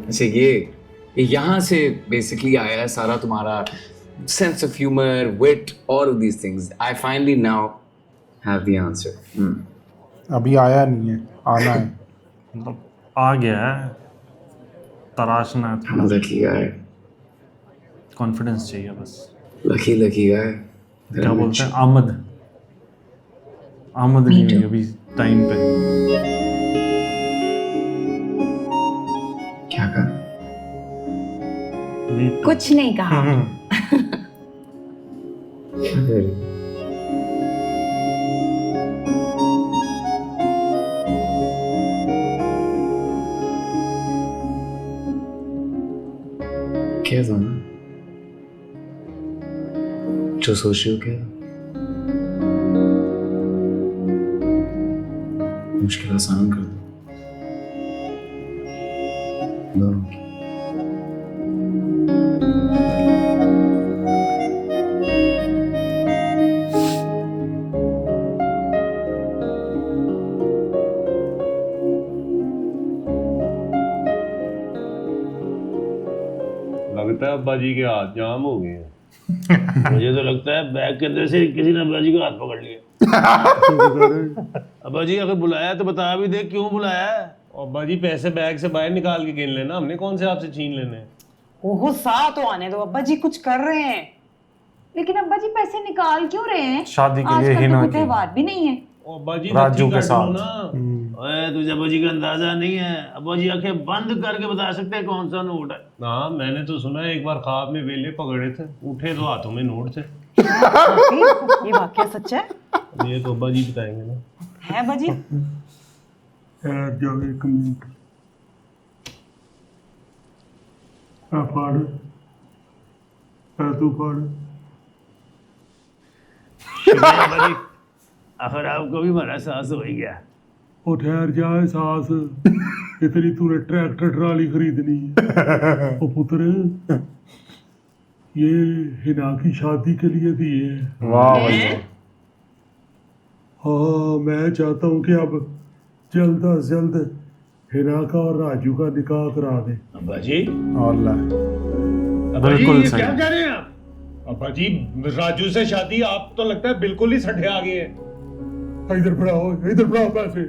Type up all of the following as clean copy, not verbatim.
अच्छा ये यहाँ से बेसिकली आया है सारा तुम्हारा sense of humour, wit, all of these things. I finally now have the answer. अभी आया नहीं है, आना है. मतलब आ गया है, तराशना है थोड़ा, लकी गाय, कॉन्फिडेंस चाहिए बस. Lucky guy. क्या बोलते हैं, आमद आमद नहीं हुई अभी टाइम पे. क्या कहा? कुछ नहीं कहा. क्या कर रही? क्या था ना जो सोच रही हो, क्या मुश्किल आसान कर दो. लगता है अब्बा जी के हाथ जाम हो गए हैं. मुझे तो लगता है बैग के अंदर से किसी ने अब्बा जी का हाथ पकड़ लिया. अब्बा जी अगर बुलाया तो बता भी दे क्यों बुलाया है. अब्बा जी पैसे बैग से बाहर निकाल के गिन लेना, हमने कौन से आपसे छीन लेने. ओहो सा तो आने दो, अब्बा जी कुछ कर रहे हैं. लेकिन अब्बा जी पैसे निकाल क्यों रहे हैं? शादी के लिए आजकल हिना तो कोई की त्योहार भी नहीं है. अब्बा जी राजू नक्की के काट साथ. लो ना. ओए तुझे अब्बा जी का अंदाजा नहीं है. अब्बा जी आंखें बंद करके बता सकते हैं कौन सा नोट है. हाँ मैंने तो सुना है एक बार ख्वाब में वेले पकड़े थे, उठे तो हाथों में नोट थे. ये वाकया सच है? ये तो अब्बा जी बताएंगे ना. है अब्बा जी? जाओ एक मिनट. फाड़ तू फाड़. अब्बा जी आखिर आपको भी हमारा साहस हो ही गया. ओ ठहर जा सास, इतनी तूने ट्रैक्टर ट्राली खरीदनी है. ओ पुत्र, ये हिना की शादी के लिए दिए है. वाह भैया. हाँ मैं चाहता हूँ कि अब जल्द अज जल्द हिना का और राजू का निकाह करा दे. अब्बा जी, अल्लाह. बिल्कुल ये सही. क्या कह रहे हैं आप. अब्बा जी राजू से शादी, आप तो लगता है बिल्कुल ही सठे आ गए हैं. इधर बढ़ाओ पैसे.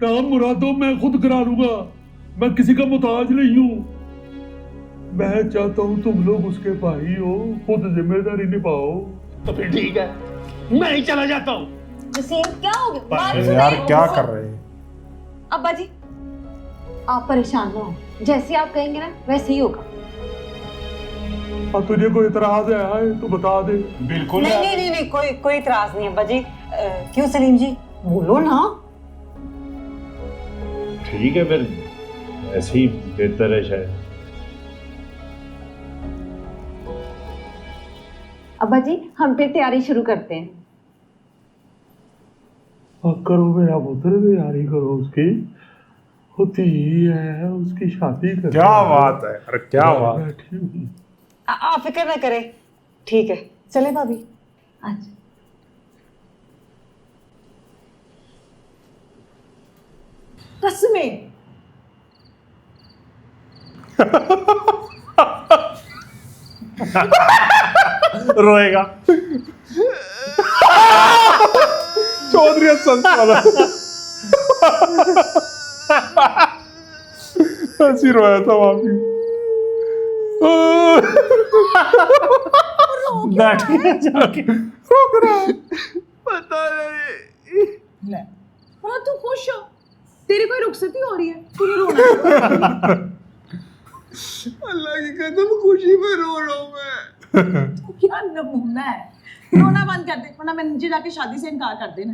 काम मुरादो मैं खुद करा लूंगा, मैं किसी का मुताज नहीं हूँ. मैं चाहता हूँ तुम लोग उसके भाई हो, खुद जिम्मेदारी निभाओ. तो फिर ठीक है, मैं ही चला जाता हूँ. वसीम क्या हो गया? बात यार सुनिए. क्या कर रहे हैं. अब्बा जी आप परेशान ना हो, जैसे आप कहेंगे ना वैसे ही होगा. और तुझे कोई इतराज है तो बता दे. बिल्कुल नहीं कोई इतराज नहीं अब्बा जी. क्यों सलीम जी, बोलो ना. ठीक है, फिर ऐसे ही बेहतर है शायद. अब्बा जी हम फिर तैयारी शुरू करते हैं. करो मेरा पुत्र, तैयारी करो उसकी. होती ही है उसकी शादी कर. क्या बात है, अरे क्या बात. बैठी हुई. आप फिक्र ना करें. ठीक है चले भाभी. अच्छा कसमें. रोएगा. चौधरी हसन वाला ऐसी रोया था वहां भी. बैठ गया जाके. रोक रहा है. पता नहीं. हाँ तू खुश हो, तेरी कोई रुखसती हो रही है, तूने रोना. अल्लाह की कसम खुशी में रो रहा हूँ मैं. क्या नमूना है. रोना बंद कर दे वरना मैं नीचे जाके शादी से इनकार कर देना.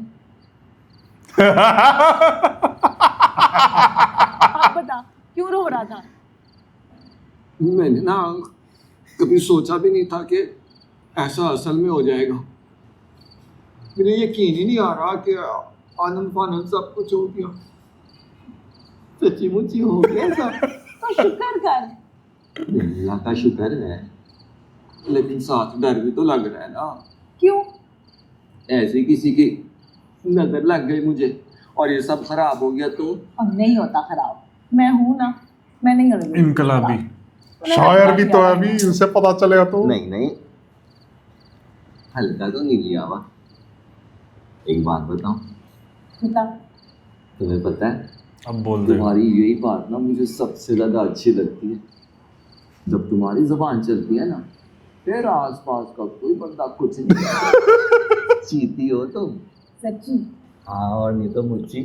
आप बता क्यों रो रहा था. मैंने ना कभी सोचा भी नहीं था कि ऐसा असल में हो जाएगा. मुझे यकीन ही नहीं आ रहा कि आनंद फानंद सब कुछ हो गया. सच्ची मुच्ची हो गया सब. तो शुक्र कर. अल्लाह का शुक्र है, लेकिन साथ डर भी तो लग रहा है ना. क्यों. ऐसे किसी की नजर लग गई मुझे और ये सब खराब हो गया तो. अब नहीं होता खराब, मैं हूं ना. मैं नहीं करूँगी। इनकलाबी। शायर भी तो है अभी, उसे पता चलेगा तो। नहीं नहीं, हल्का तो नहीं लिया हुआ। एक बात बताऊं, बता। तुम्हें पता है अब बोल दे। तुम्हारी यही बात ना मुझे सबसे ज्यादा अच्छी लगती है। जब तुम्हारी जुबान चलती है ना, फिर आसपास का कोई बंदा कुछ नहीं कहता। चीती हो तुम। सच्ची? हाँ, और नहीं तो मुच्ची।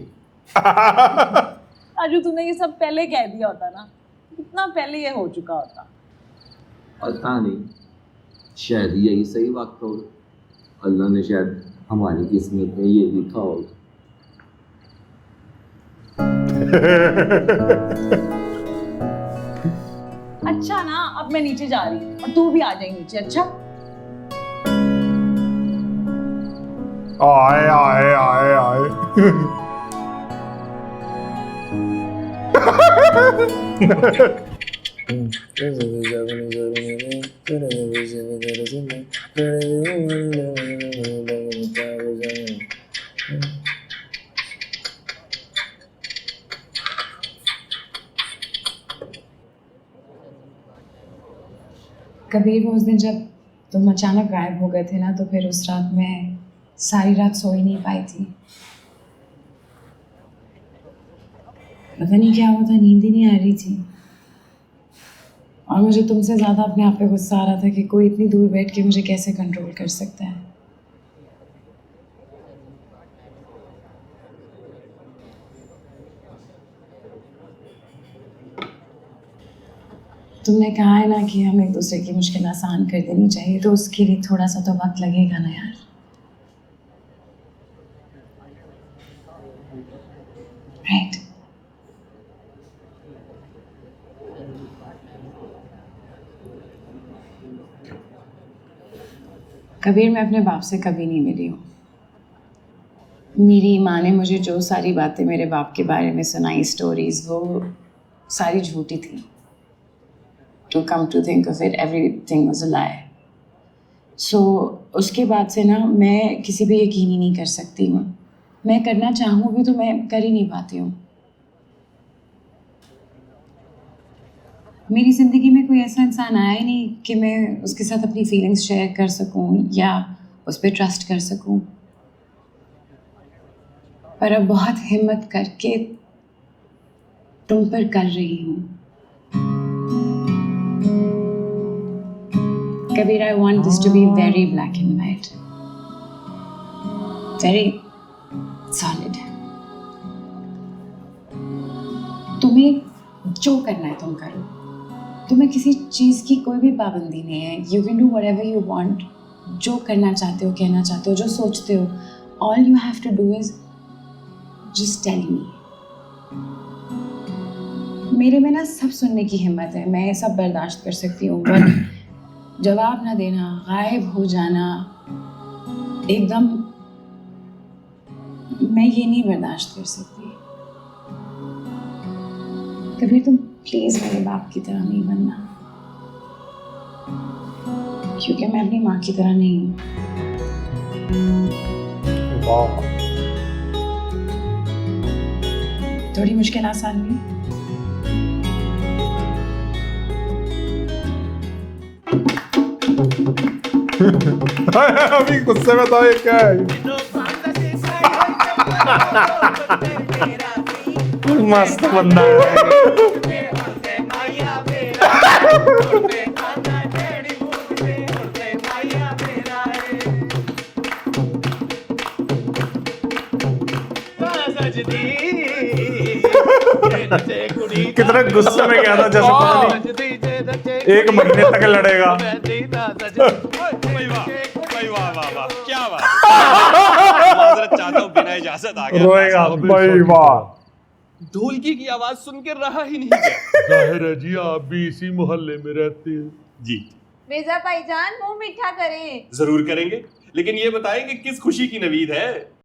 आजू तूने ये सब पहले कह दिया होता ना, कितना पहले ये हो चुका होता। पता नहीं, शायद यही सही वक्त होगा। अल्लाह ने शायद हमारी किस्मत में ये लिखा होगा। अच्छा ना, अब मैं नीचे जा रही हूँ और तू भी आ जाए नीचे। अच्छा आए आए आए आए। कबीर, वो उस दिन जब तुम अचानक गायब हो गए थे ना, तो फिर उस रात मैं सारी रात सो ही नहीं पाई थी। पता नहीं क्या हुआ था, नींद ही नहीं आ रही थी। और मुझे तुमसे ज़्यादा अपने आप पे गुस्सा आ रहा था कि कोई इतनी दूर बैठ के मुझे कैसे कंट्रोल कर सकता है। तुमने कहा है ना कि हम एक दूसरे की मुश्किल आसान कर देनी चाहिए, तो उसके लिए थोड़ा सा तो वक्त लगेगा ना यार। राइट? कबीर, मैं अपने बाप से कभी नहीं मिली हूँ। मेरी माँ ने मुझे जो सारी बातें मेरे बाप के बारे में सुनाई, स्टोरीज, वो सारी झूठी थी। To come to think of it, everything was a lie. So उसके बाद से ना मैं किसी पे यकीन ही नहीं कर सकती हूँ। मैं करना चाहूँ भी तो मैं कर ही नहीं पाती हूँ। मेरी ज़िंदगी में कोई ऐसा इंसान आया ही नहीं कि मैं उसके साथ अपनी फीलिंग्स शेयर कर सकूँ या उस पर ट्रस्ट कर सकूँ। पर अब बहुत हिम्मत करके तुम पर कर रही हूँ। Kabir, I want this to be very black and white, very solid. तुम्हें जो करना है तुम करो। तुम्हें किसी चीज़ की कोई भी पाबंदी नहीं है। You can do whatever you want. जो करना चाहते हो, कहना चाहते हो, जो सोचते हो, all you have to do is just tell me. मेरे में ना सब सुनने की हिम्मत है, मैं सब बर्दाश्त कर सकती हूँ, पर जवाब ना देना, गायब हो जाना एकदम, मैं ये नहीं बर्दाश्त कर सकती। कभी तुम प्लीज मेरे बाप की तरह नहीं बनना, क्योंकि मैं अपनी माँ की तरह नहीं हूँ। थोड़ी मुश्किल आसान हुई। अभी गुस्से में था, ये क्या है? मस्त बंदा है। कितने गुस्से में गया था, जैसे पता नहीं 1 महीने तक लड़ेगा। क्या बात, माजरत चाहता हूँ, बिना इजाजत आ गया। रोएगा भाई, वाह। ढोलकी की आवाज सुन के रहा ही नहीं गया। जाहिर है जी, आप भी इसी मोहल्ले में रहते हैं। जी मिर्जा भाईजान, मुंह मीठा करें। जरूर करेंगे, लेकिन ये बताएं कि किस खुशी की नवीद है।